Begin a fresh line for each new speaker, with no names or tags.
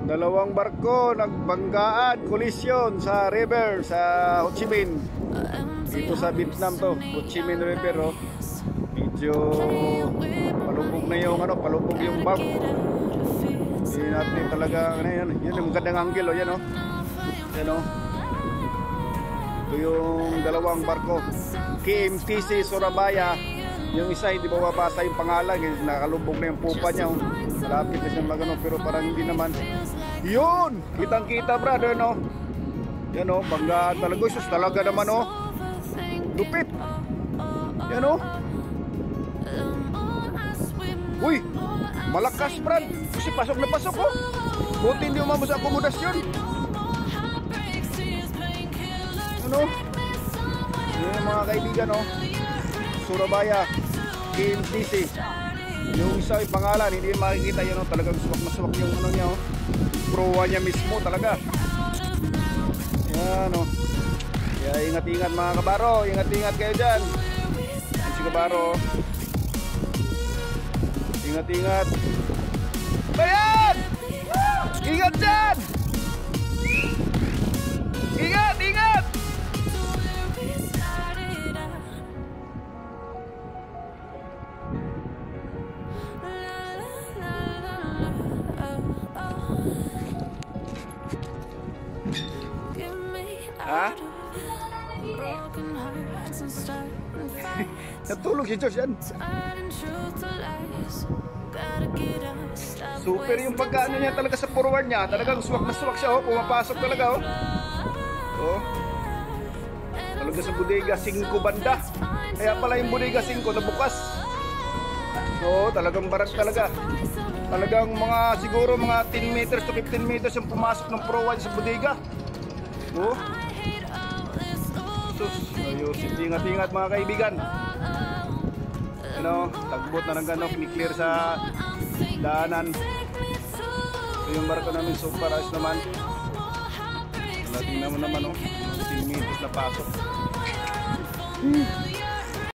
Dalawang barko nagbanggaan, kolisyon sa river sa Ho Chi Minh. Dito sa Vietnam to, Ho Chi Minh River, oh. Medyo palubog na yung palubog yung bulb. Hindi natin talaga yan yung magandang angle, oh, yan, oh. Yan, oh. Ito yung dalawang barko, KMTC Surabaya. Yung isa hindi ba mabasa yung pangalan, nakalubog na yung pupa niya, oh. Malapit na siyang magano, pero parang hindi naman. Yun! Kitang kita, brother, no? Yan, oh, banggaan talaga. Sus, talaga naman, oh. Lupit. Yan, oh. Uy, malakas, brad. Kasi pasok na pasok, oh. Buti hindi umamos sa akomodasyon. Ano? Yan, mga kaibigan, oh. Surabaya, KMTC. Yung isa yung pangalan, hindi makikita yun, oh. Talagang suwak na suwak yung ano niya, oh. Proa niya mismo talaga. Yan, oh. Kaya ingat-ingat mga kabaro. Ingat-ingat kayo dyan. Yan si kabaro. Ingat-ingat. Bayan! Ingat dyan! Ingat! Ingat! Ha? Natulog si George yan. Super yung pagkaano niya talaga sa forward niya. Talagang swak na swak siya, oh. Pumapasok talaga, oh. Oh. Talaga sa bodega 5 banda. Kaya pala yung bodega 5 nabukas. Oh, talagang barat talaga. Talagang mga siguro mga 10 meters to 15 meters yung pumasok ng forward sa bodega. Oh. Sus, ayos, ingat-ingat mga kaibigan. Ano, tagbot na ng ganok, ni-clear sa daanan. So yung barko namin super ayos naman. Tingnan mo naman, oh, 10 meters na pasok.